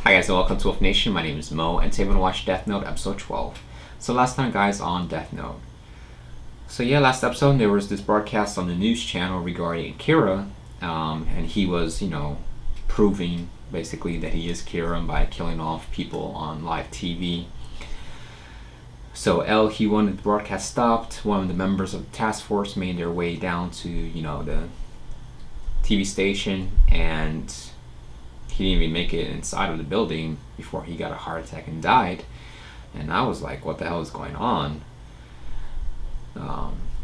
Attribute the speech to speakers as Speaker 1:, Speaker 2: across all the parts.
Speaker 1: Hi guys and welcome to Wolf Nation, my name is Mo and today we're going to watch Death Note episode 12. So last time guys on Death Note. So yeah, last episode there was this broadcast on the news channel regarding Kira, and he was, proving basically that he is Kira by killing off people on live TV. So he wanted the broadcast stopped. One of the members of the task force made their way down to, the TV station, and he didn't even make it inside of the building before he got a heart attack and died. And I was like, what the hell is going on?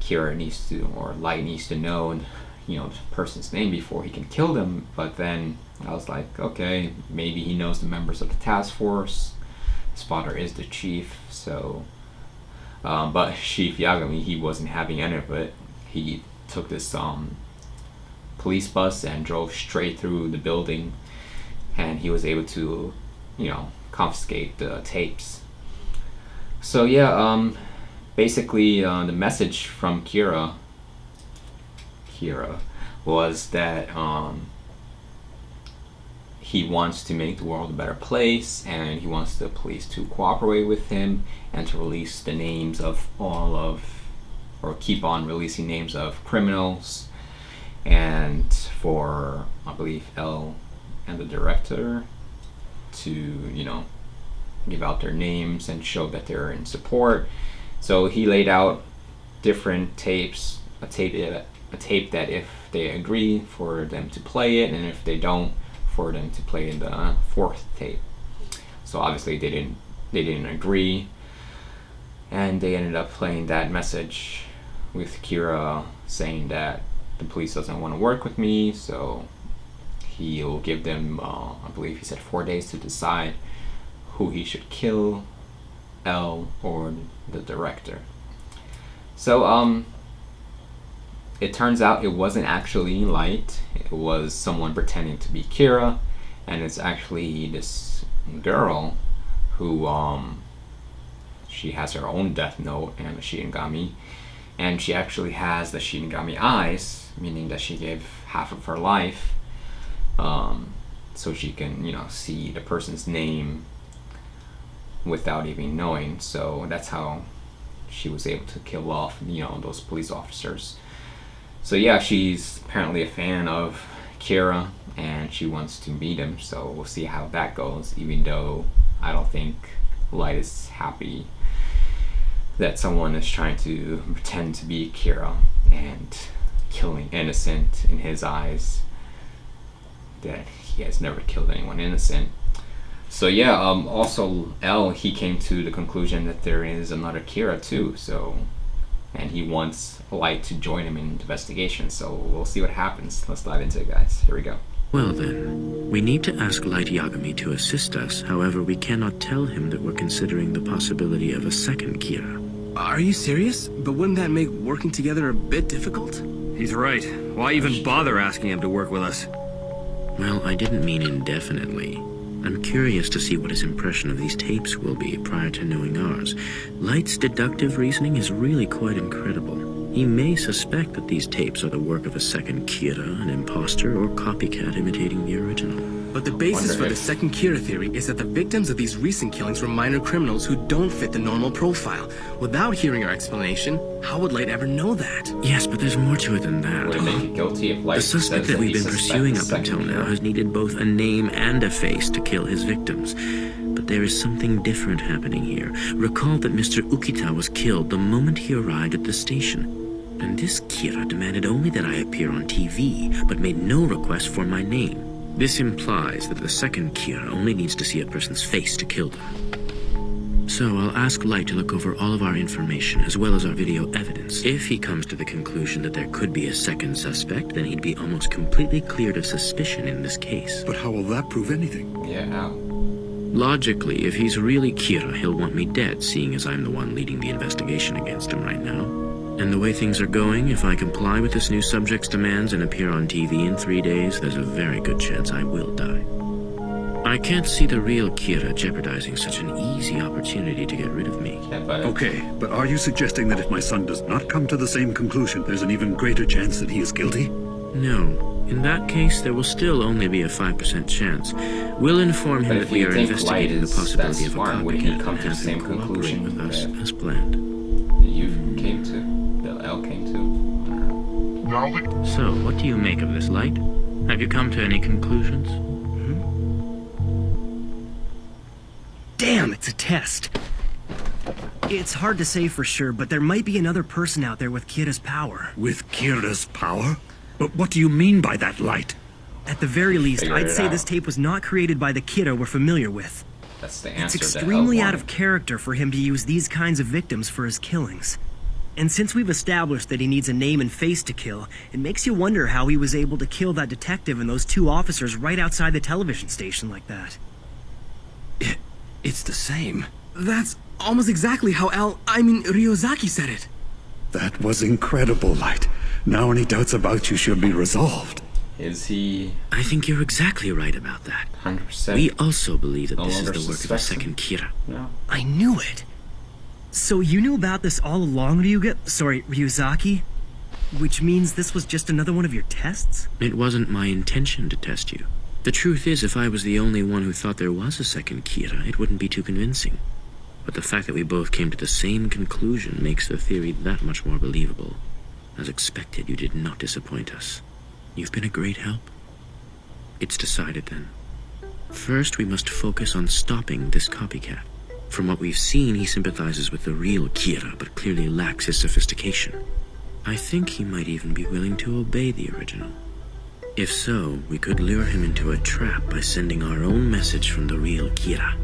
Speaker 1: Kira needs to, or Light needs to know, the person's name before he can kill them. But then I was like, okay, maybe he knows the members of the task force. His father is the chief, so but Chief Yagami, he wasn't having any of it. He took this police bus and drove straight through the building, and he was able to, confiscate the tapes. So yeah, basically the message from Kira was that he wants to make the world a better place, and he wants the police to cooperate with him and to release the names of or keep on releasing names of criminals, and for, I believe, L and the director to, give out their names and show that they're in support. So he laid out different tapes, a tape that if they agree, for them to play it, and if they don't, for them to play the fourth tape. So obviously they didn't agree, and they ended up playing that message with Kira saying that the police doesn't want to work with me, so he'll give them, I believe he said 4 days to decide who he should kill, L or the director. So it turns out it wasn't actually Light. It was someone pretending to be Kira, and it's actually this girl who she has her own death note and a Shinigami, and she actually has the Shinigami eyes, meaning that she gave half of her life so she can, see the person's name without even knowing. So that's how she was able to kill off, those police officers. So yeah, she's apparently a fan of Kira and she wants to meet him, so we'll see how that goes, even though I don't think Light is happy that someone is trying to pretend to be Kira and killing innocent in his eyes, that he has never killed anyone innocent. So yeah, also L, he came to the conclusion that there is another Kira too, so, and he wants Light to join him in the investigation, so we'll see what happens. Let's dive into it, guys. Here we go.
Speaker 2: Well then, we need to ask Light Yagami to assist us. However, we cannot tell him that we're considering the possibility of a second Kira.
Speaker 3: Are you serious? But wouldn't that make working together a bit difficult?
Speaker 4: He's right. Why even bother asking him to work with us?
Speaker 2: Well, I didn't mean indefinitely. I'm curious to see what his impression of these tapes will be prior to knowing ours. Light's deductive reasoning is really quite incredible. He may suspect that these tapes are the work of a second Kira, an imposter, or copycat imitating the original.
Speaker 3: But the basis for the second Kira theory is that the victims of these recent killings were minor criminals who don't fit the normal profile. Without hearing our explanation, how would Light ever know that?
Speaker 2: Yes, but there's more to it than that.
Speaker 1: Would it make it guilty if Light
Speaker 2: The suspect that we've been pursuing up until now has needed both a name and a face to kill his victims. But there is something different happening here. Recall that Mr. Ukita was killed the moment he arrived at the station. And this Kira demanded only that I appear on TV, but made no request for my name. This implies that the second Kira only needs to see a person's face to kill them. So I'll ask Light to look over all of our information, as well as our video evidence. If he comes to the conclusion that there could be a second suspect, then he'd be almost completely cleared of suspicion in this case.
Speaker 5: But how will that prove anything?
Speaker 1: Yeah, how?
Speaker 2: Logically, if he's really Kira, he'll want me dead, seeing as I'm the one leading the investigation against him right now. And the way things are going, if I comply with this new subject's demands and appear on TV in 3 days, there's a very good chance I will die. I can't see the real Kira jeopardizing such an easy opportunity to get rid of me.
Speaker 5: Okay, but are you suggesting that if my son does not come to the same conclusion, there's an even greater chance that he is guilty?
Speaker 2: No. In that case, there will still only be a 5% chance. We'll inform him
Speaker 1: But
Speaker 2: that
Speaker 1: if
Speaker 2: we
Speaker 1: you
Speaker 2: are
Speaker 1: think
Speaker 2: investigating
Speaker 1: Light
Speaker 2: the
Speaker 1: is
Speaker 2: possibility
Speaker 1: that
Speaker 2: of a
Speaker 1: smart, wouldn't he
Speaker 2: copycat
Speaker 1: come
Speaker 2: and
Speaker 1: to the
Speaker 2: have
Speaker 1: same
Speaker 2: him cooperate
Speaker 1: conclusion
Speaker 2: with us
Speaker 1: that
Speaker 2: as planned.
Speaker 1: you came to? That L came to?
Speaker 6: Now that
Speaker 2: So, what do you make of this, Light? Have you come to any conclusions?
Speaker 7: Damn, it's a test. It's hard to say for sure, but there might be another person out there with Kira's power.
Speaker 5: With Kira's power? But what do you mean by that, Light?
Speaker 7: At the very least,
Speaker 1: Figured
Speaker 7: I'd
Speaker 1: it
Speaker 7: say
Speaker 1: out.
Speaker 7: this tape was not created by the Kira we're familiar with.
Speaker 1: That's the
Speaker 7: It's
Speaker 1: answer that
Speaker 7: extremely
Speaker 1: L
Speaker 7: out of
Speaker 1: wanted.
Speaker 7: character for him to use these kinds of victims for his killings. And since we've established that he needs a name and face to kill, it makes you wonder how he was able to kill that detective and those 2 officers right outside the television station like that.
Speaker 3: It's the same. That's almost exactly how Ryozaki said it.
Speaker 5: That was incredible, Light. Now any doubts about you should be resolved.
Speaker 1: Is he
Speaker 2: I think you're exactly right about that.
Speaker 1: 100%?
Speaker 2: We also believe that
Speaker 1: No
Speaker 2: this is
Speaker 1: longer
Speaker 2: the work of a
Speaker 1: suspects
Speaker 2: second Kira.
Speaker 1: No.
Speaker 7: I knew it. So you knew about this all along, Ryuzaki? Which means this was just another one of your tests?
Speaker 2: It wasn't my intention to test you. The truth is, if I was the only one who thought there was a second Kira, it wouldn't be too convincing. But the fact that we both came to the same conclusion makes the theory that much more believable. As expected, you did not disappoint us. You've been a great help. It's decided then. First, we must focus on stopping this copycat. From what we've seen, he sympathizes with the real Kira, but clearly lacks his sophistication. I think he might even be willing to obey the original. If so, we could lure him into a trap by sending our own message from the real Kira.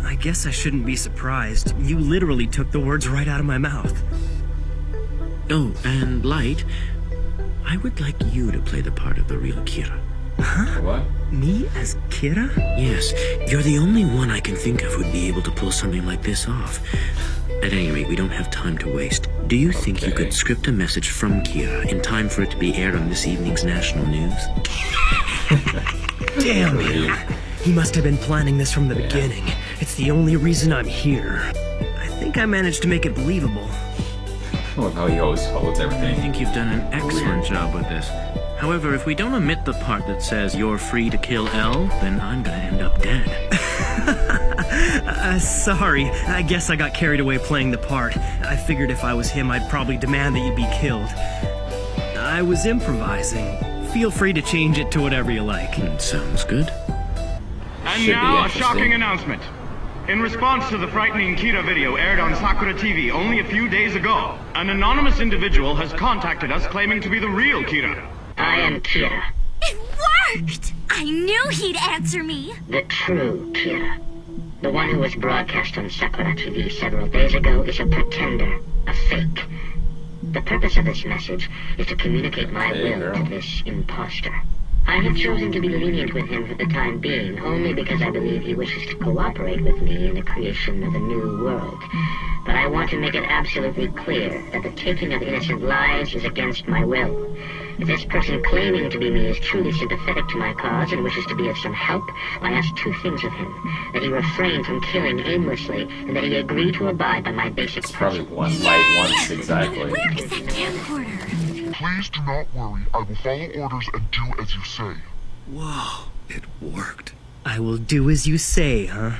Speaker 7: I guess I shouldn't be surprised. You literally took the words right out of my mouth.
Speaker 2: Oh, and Light, I would like you to play the part of the real Kira.
Speaker 1: What?
Speaker 7: Me as Kira?
Speaker 2: Yes, you're the only one I can think of who'd be able to pull something like this off. At any rate, we don't have time to waste. Do you think you
Speaker 1: Okay.
Speaker 2: could script a message from Kira in time for it to be aired on this evening's national news?
Speaker 7: Damn him. He must have been planning this from the beginning. It's the only reason I'm here. I think I managed to make it believable.
Speaker 1: I love how he always holds
Speaker 2: I
Speaker 1: everything.
Speaker 2: think you've done an excellent job with this. However, if we don't omit the part that says you're free to kill L, then I'm gonna end up dead.
Speaker 7: Sorry. I guess I got carried away playing the part. I figured if I was him, I'd probably demand that you be killed. I was improvising. Feel free to change it to whatever you like.
Speaker 2: Sounds good.
Speaker 8: And
Speaker 1: Should be
Speaker 8: now, a
Speaker 1: interesting.
Speaker 8: shocking announcement. In response to the frightening Kira video aired on Sakura TV only a few days ago, an anonymous individual has contacted us claiming to be the real Kira.
Speaker 9: I am Kira,
Speaker 10: It worked! I knew he'd answer me!
Speaker 9: the true Kira. The one who was broadcast on Sakura TV several days ago is a pretender, a fake. The purpose of this message is to communicate my
Speaker 1: Hey,
Speaker 9: will
Speaker 1: girl.
Speaker 9: to this imposter. I have chosen to be lenient with him for the time being, only because I believe he wishes to cooperate with me in the creation of a new world. But I want to make it absolutely clear that the taking of innocent lives is against my will. If this person claiming to be me is truly sympathetic to my cause and wishes to be of some help, I ask 2 things of him. That he refrain from killing aimlessly, and that he agree to abide by my basic
Speaker 1: It's probably
Speaker 9: principles.
Speaker 1: one light once exactly.
Speaker 10: Where is that camcorder?
Speaker 6: please do not worry. I will follow orders and do as you say.
Speaker 5: Whoa, it worked.
Speaker 7: I will do as you say, huh?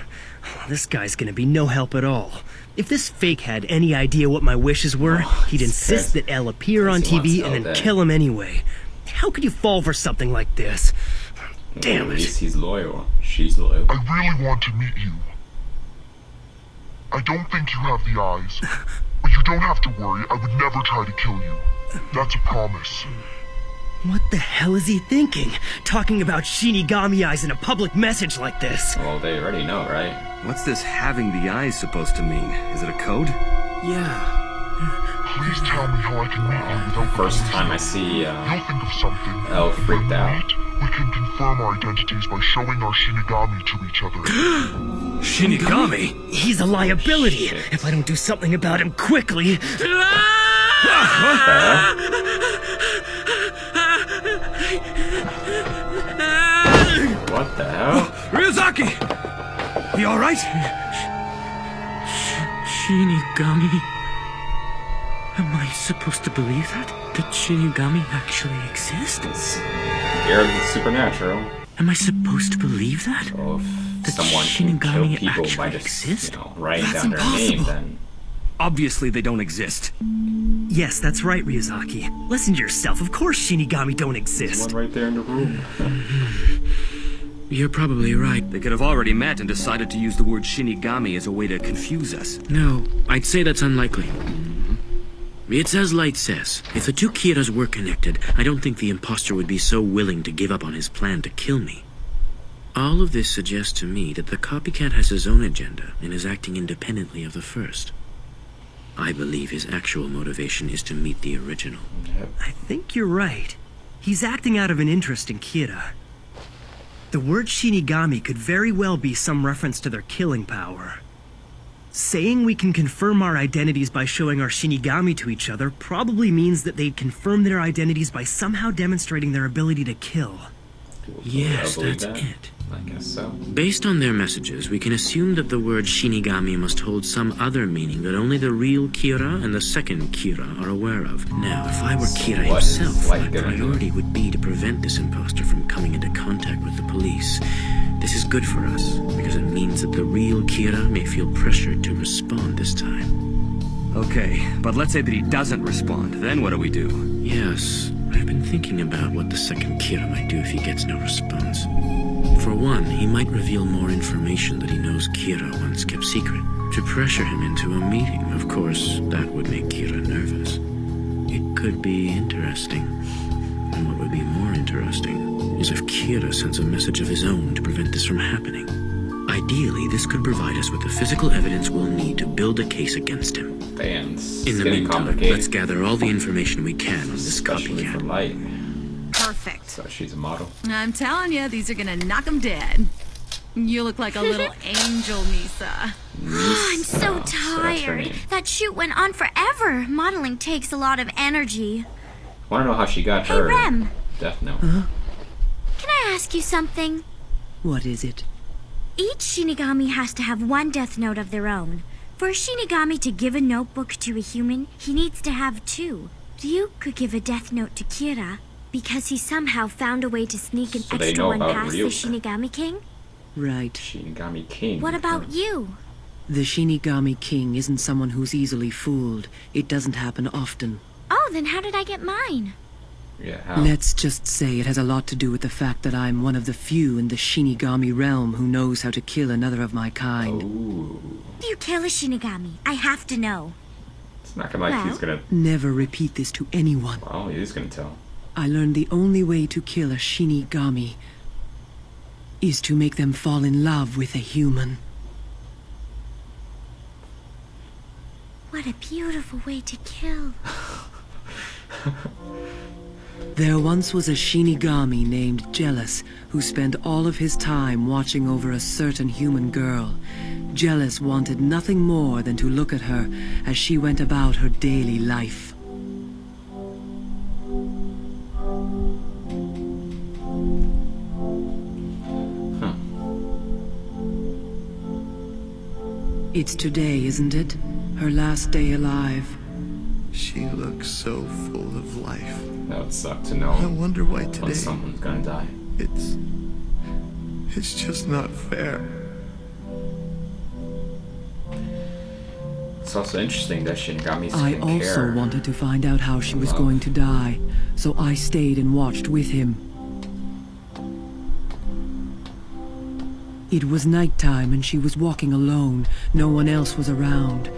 Speaker 7: This guy's gonna be no help at all. If this fake had any idea what my wishes were, he'd insist that Elle appear on
Speaker 1: he wants
Speaker 7: TV
Speaker 1: Elle
Speaker 7: and then
Speaker 1: dead.
Speaker 7: kill him anyway. How could you fall for something like this? Damn
Speaker 1: At
Speaker 7: it.
Speaker 1: least he's loyal. She's loyal.
Speaker 6: I really want to meet you. I don't think you have the eyes, but you don't have to worry. I would never try to kill you. That's a promise.
Speaker 7: What the hell is he thinking? Talking about Shinigami eyes in a public message like this.
Speaker 1: Well, they already know, right?
Speaker 4: What's this having the eyes supposed to mean? Is it a code?
Speaker 3: Yeah.
Speaker 6: Please tell me how I can meet you without the
Speaker 1: First
Speaker 6: police.
Speaker 1: time I see
Speaker 6: You'll think of something.
Speaker 1: Elle freaked
Speaker 6: When we
Speaker 1: out.
Speaker 6: meet, we can confirm our identities by showing our Shinigami to each other.
Speaker 4: Shinigami?
Speaker 7: He's a liability.
Speaker 1: Shit.
Speaker 7: If I don't do something about him quickly.
Speaker 1: What the hell? What the hell?
Speaker 4: Ryuzaki! You alright?
Speaker 2: Shinigami? Am I supposed to believe that? that Shinigami actually exist?
Speaker 1: Scared of the supernatural.
Speaker 2: Am I supposed to believe that?
Speaker 1: So if
Speaker 2: That
Speaker 1: someone can kill
Speaker 2: Shinigami
Speaker 1: people by
Speaker 2: actually
Speaker 1: just,
Speaker 2: exist?
Speaker 1: writing
Speaker 7: That's
Speaker 1: down their name,
Speaker 7: impossible.
Speaker 1: then
Speaker 4: Obviously, they don't exist.
Speaker 7: Yes, that's right, Ryuzaki. Listen to yourself. Of course Shinigami don't exist.
Speaker 1: one right there in the room.
Speaker 2: You're probably right.
Speaker 4: They could have already met and decided to use the word Shinigami as a way to confuse us.
Speaker 2: No, I'd say that's unlikely. It's as Light says. If the two Kiras were connected, I don't think the imposter would be so willing to give up on his plan to kill me. All of this suggests to me that the copycat has his own agenda and is acting independently of the first. I believe his actual motivation is to meet the original.
Speaker 7: I think you're right. He's acting out of an interest in Kira. The word Shinigami could very well be some reference to their killing power. Saying we can confirm our identities by showing our Shinigami to each other probably means that they'd confirm their identities by somehow demonstrating their ability to kill.
Speaker 2: Yes,
Speaker 1: I believe
Speaker 2: that's
Speaker 1: that.
Speaker 2: it.
Speaker 1: I guess so.
Speaker 2: Based on their messages, we can assume that the word Shinigami must hold some other meaning that only the real Kira and the second Kira are aware of. Now, if I were Kira
Speaker 1: what is
Speaker 2: himself,
Speaker 1: Light
Speaker 2: my
Speaker 1: gonna do?
Speaker 2: priority would be to prevent this imposter from coming into contact with the police. This is good for us, because it means that the real Kira may feel pressured to respond this time.
Speaker 4: Okay, but let's say that he doesn't respond. Then what do we do?
Speaker 2: Yes, I've been thinking about what the second Kira might do if he gets no response. For one, he might reveal more information that he knows Kira once kept secret. To pressure him into a meeting, of course, that would make Kira nervous. It could be interesting. And what would be more interesting is if Kira sends a message of his own to prevent this from happening. Ideally, this could provide us with the physical evidence we'll need to build a case against him.
Speaker 1: Damn, it's
Speaker 2: In the
Speaker 1: getting
Speaker 2: meantime,
Speaker 1: complicated.
Speaker 2: let's gather all the information we can on this
Speaker 1: Especially for
Speaker 2: copycat.
Speaker 1: Light.
Speaker 11: Perfect.
Speaker 1: So she's a model.
Speaker 11: I'm telling you, these are gonna knock him dead. You look like a little angel, Misa.
Speaker 10: I'm so
Speaker 1: So that's her
Speaker 10: tired.
Speaker 1: name.
Speaker 10: That shoot went on forever. Modeling takes a lot of energy.
Speaker 1: Want to know how she got
Speaker 10: Hey,
Speaker 1: her
Speaker 10: Rem.
Speaker 1: death note?
Speaker 10: Can I ask you something?
Speaker 7: What is it?
Speaker 10: Each Shinigami has to have one death note of their own. For a Shinigami to give a notebook to a human, he needs to have two. Ryuk could give a death note to Kira because he somehow found a way to sneak an
Speaker 1: So they
Speaker 10: extra
Speaker 1: know
Speaker 10: one
Speaker 1: about
Speaker 10: past the
Speaker 1: Ryuk.
Speaker 10: Shinigami King.
Speaker 7: Right.
Speaker 1: Shinigami King.
Speaker 10: What about you?
Speaker 7: The Shinigami King isn't someone who's easily fooled. It doesn't happen often.
Speaker 10: Oh, then how did I get mine?
Speaker 1: Yeah, how?
Speaker 7: Let's just say it has a lot to do with the fact that I'm one of the few in the Shinigami realm who knows how to kill another of my kind.
Speaker 1: Ooh.
Speaker 10: If you kill a Shinigami, I have to know.
Speaker 1: It's not gonna like he's gonna.
Speaker 7: Never repeat this to anyone.
Speaker 1: Well, he's gonna tell.
Speaker 7: I learned the only way to kill a Shinigami is to make them fall in love with a human.
Speaker 10: What a beautiful way to kill.
Speaker 7: There once was a Shinigami named Jealous who spent all of his time watching over a certain human girl. Jealous wanted nothing more than to look at her as she went about her daily life.
Speaker 1: Huh.
Speaker 7: It's today, isn't it? Her last day alive.
Speaker 12: She looks so full of life.
Speaker 1: That would suck to know
Speaker 12: I wonder why
Speaker 1: when
Speaker 12: today
Speaker 1: someone's gonna die.
Speaker 12: it's just not fair.
Speaker 1: It's also interesting that Shinigamis
Speaker 7: I
Speaker 1: can
Speaker 7: also
Speaker 1: care.
Speaker 7: wanted to find out how she was
Speaker 1: Love.
Speaker 7: going to die, so I stayed and watched with him. It was nighttime and she was walking alone. No one else was around.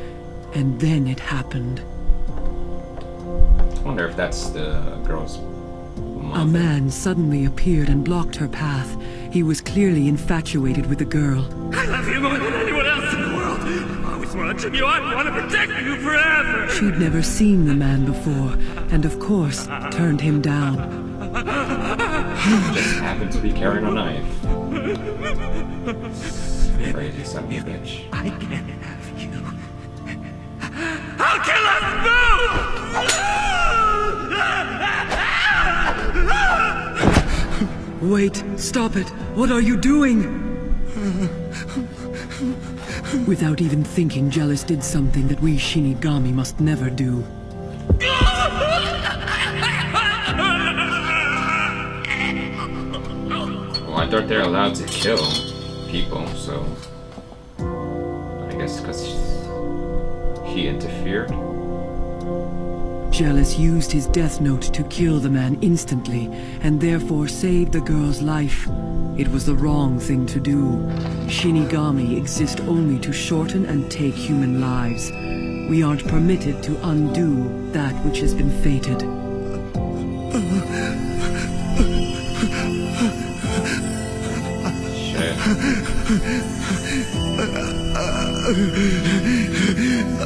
Speaker 7: And then it happened.
Speaker 1: I wonder if that's the girl's mother.
Speaker 7: A man suddenly appeared and blocked her path. He was clearly infatuated with the girl.
Speaker 13: I love you more than anyone else in the world. I always wanted you. I want to protect you forever.
Speaker 7: She'd never seen the man before, and of course, turned him down.
Speaker 1: Just happened to be carrying a knife. Crazy son of a bitch.
Speaker 13: I can't have you. How can I move?
Speaker 7: Wait, stop it! What are you doing? Without even thinking, Jealous did something that we Shinigami must never do.
Speaker 1: thought they're allowed to kill people, so I guess because he interfered.
Speaker 14: Jealous used his death note to kill the man instantly, and therefore saved the girl's life. It was the wrong thing to do. Shinigami exist only to shorten and take human lives. We aren't permitted to undo that which has been fated.
Speaker 1: Shit.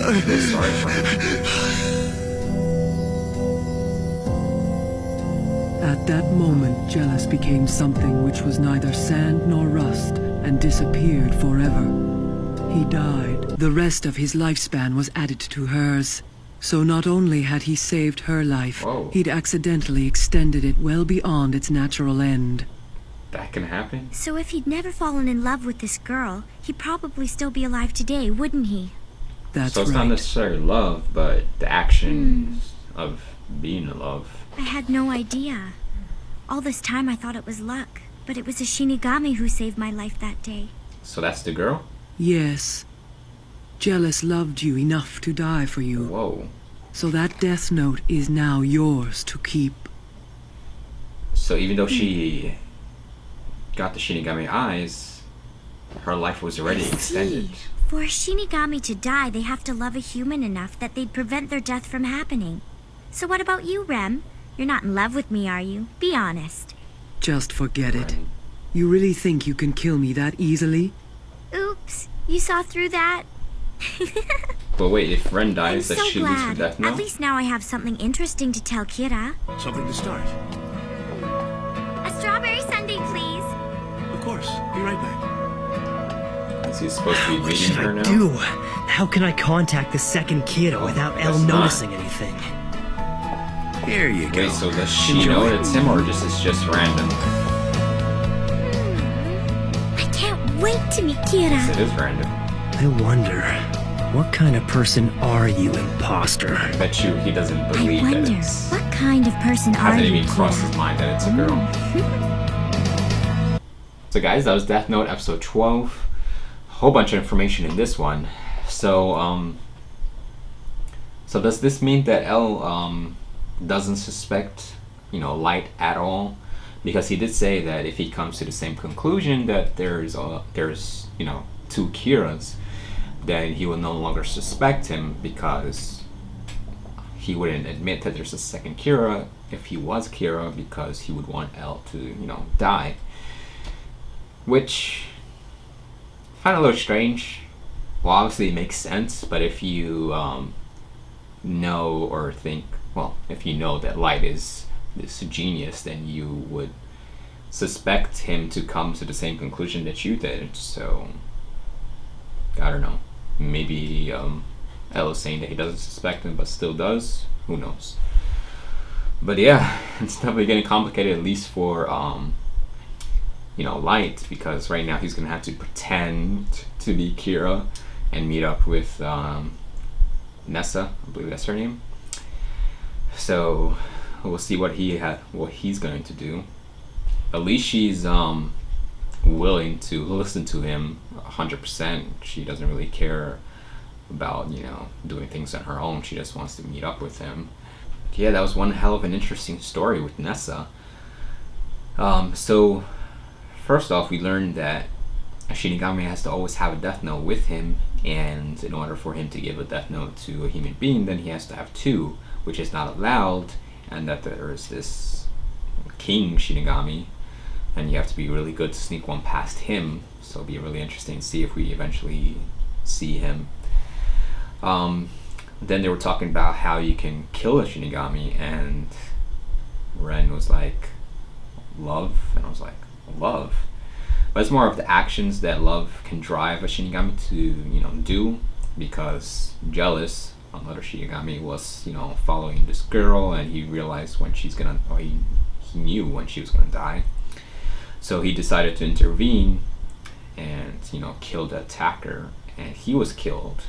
Speaker 1: I'm sorry for him.
Speaker 14: At that moment, Jealous became something which was neither sand nor rust, and disappeared forever. He died. The rest of his lifespan was added to hers. So not only had he saved her life, he'd accidentally extended it well beyond its natural end.
Speaker 1: That can happen?
Speaker 10: So if he'd never fallen in love with this girl, he'd probably still be alive today, wouldn't he?
Speaker 14: That's
Speaker 1: so it's not necessarily love, but the actions of being in love.
Speaker 10: I had no idea. All this time I thought it was luck, but it was a Shinigami who saved my life that day.
Speaker 1: So that's the girl?
Speaker 14: Yes. Jealous loved you enough to die for you.
Speaker 1: Whoa.
Speaker 14: So that death note is now yours to keep.
Speaker 1: So even though she got the Shinigami eyes, her life was already extended.
Speaker 10: For a Shinigami to die, they have to love a human enough that they'd prevent their death from happening. So what about you, Rem? You're not in love with me, are you? Be honest.
Speaker 14: Just forget it. You really think you can kill me that easily?
Speaker 10: Oops, you saw through that?
Speaker 1: But wait, if Ren dies,
Speaker 10: I'm
Speaker 1: does
Speaker 10: so
Speaker 1: she lose her
Speaker 10: glad.
Speaker 1: death note?
Speaker 10: At least now I have something interesting to tell Kira.
Speaker 12: Something to start.
Speaker 10: A strawberry sundae, please.
Speaker 12: Of course. Be right back.
Speaker 1: Is he supposed to be
Speaker 7: What
Speaker 1: meeting
Speaker 7: should
Speaker 1: her
Speaker 7: I
Speaker 1: now?
Speaker 7: do? How can I contact the second Kira without Elle
Speaker 1: guess not.
Speaker 7: noticing anything?
Speaker 12: Here you go.
Speaker 1: Wait, so does she know it's him, or just it's just random?
Speaker 10: I can't wait to meet Kira.
Speaker 1: Yes, it is random.
Speaker 7: I wonder, what kind of person are you, imposter?
Speaker 1: I bet you he doesn't
Speaker 10: I
Speaker 1: believe that
Speaker 10: wonder,
Speaker 1: it's...
Speaker 10: what kind of person are
Speaker 1: Hasn't
Speaker 10: you,
Speaker 1: even crossed
Speaker 10: Kira?
Speaker 1: his mind that it's a girl. So guys, that was Death Note episode 12. A whole bunch of information in this one. So, so does this mean that Elle, doesn't suspect, Light at all? Because he did say that if he comes to the same conclusion that there's two Kiras, then he will no longer suspect him, because he wouldn't admit that there's a second Kira if he was Kira, because he would want Elle to, die. Which I find a little strange. Well, obviously it makes sense, but if you know or think, well, if you know that Light is this genius, then you would suspect him to come to the same conclusion that you did. So I don't know. Maybe Elle is saying that he doesn't suspect him but still does. Who knows? But yeah, it's definitely getting complicated, at least for Light, because right now he's gonna have to pretend to be Kira and meet up with Nessa, I believe that's her name. So we'll see what he's going to do. At least she's willing to listen to him 100%. She doesn't really care about doing things on her own. She just wants to meet up with him. Yeah, that was one hell of an interesting story with Nessa. So first off, we learned that a Shinigami has to always have a death note with him, and in order for him to give a death note to a human being, then he has to have two, which is not allowed, and that there is this King Shinigami, and you have to be really good to sneak one past him. So it'll be really interesting to see if we eventually see him. Then they were talking about how you can kill a Shinigami, and Ren was like, love? And I was like, love? But it's more of the actions that love can drive a Shinigami to, do, because Jealous, another Shinigami, was, following this girl, and he realized when she's gonna, or he knew when she was gonna die. So he decided to intervene and, kill the attacker, and he was killed,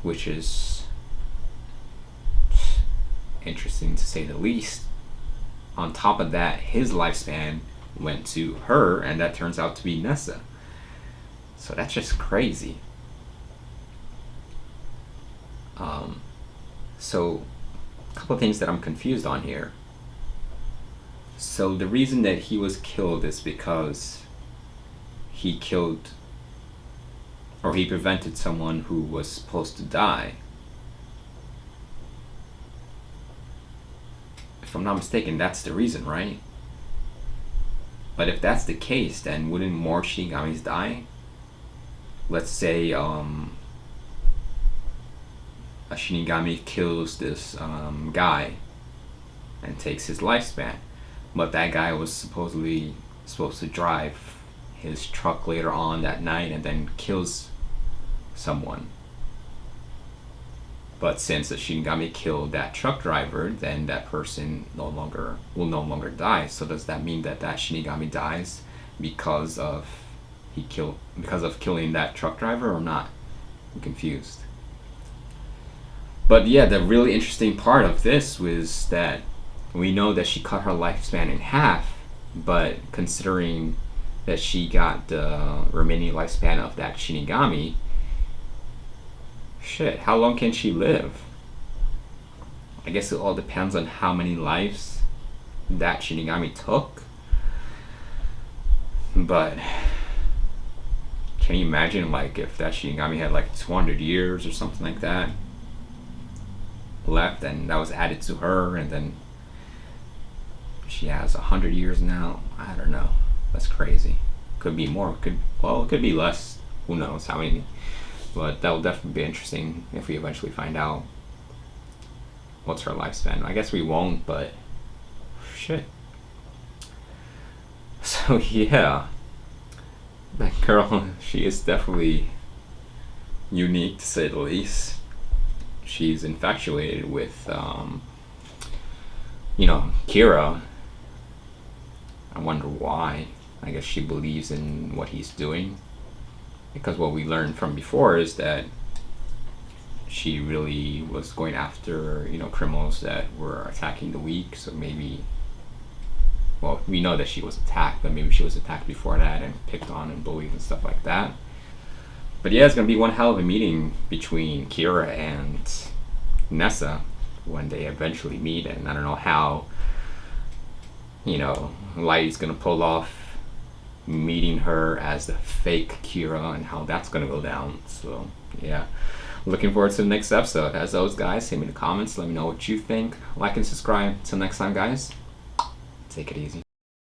Speaker 1: which is interesting to say the least. On top of that, his lifespan went to her, and that turns out to be Nessa. So that's just crazy. So a couple of things that I'm confused on here. So the reason that he was killed is because he killed, or he prevented someone who was supposed to die. If I'm not mistaken, that's the reason, right? But if that's the case, then wouldn't more Shinigamis die? Let's say a Shinigami kills this guy and takes his lifespan, but that guy was supposedly supposed to drive his truck later on that night and then kills someone. But since the Shinigami killed that truck driver, then that person will no longer die. So does that mean that that Shinigami dies because of killing that truck driver, or not? I'm confused. But yeah, the really interesting part of this was that we know that she cut her lifespan in half, but considering that she got the remaining lifespan of that Shinigami, shit, how long can she live? I guess it all depends on how many lives that Shinigami took. But can you imagine, like, if that Shinigami had like 200 years or something like that left, and that was added to her, and then she has 100 years now? I don't know. That's crazy. Could be more. It could be less. Who knows how many? But that will definitely be interesting if we eventually find out what's her lifespan. I guess we won't, but shit. So yeah, that girl, she is definitely unique to say the least. She's infatuated with, Kira. I wonder why. I guess she believes in what he's doing. Because what we learned from before is that she really was going after, criminals that were attacking the weak. So maybe, well, we know that she was attacked, but maybe she was attacked before that and picked on and bullied and stuff like that. But yeah, it's going to be one hell of a meeting between Kira and Nessa when they eventually meet. And I don't know how, Light's going to pull off meeting her as the fake Kira and how that's going to go down. So yeah, looking forward to the next episode. As always, guys, hit me in the comments, let me know what you think. Like and subscribe. Till next time, guys, take it easy.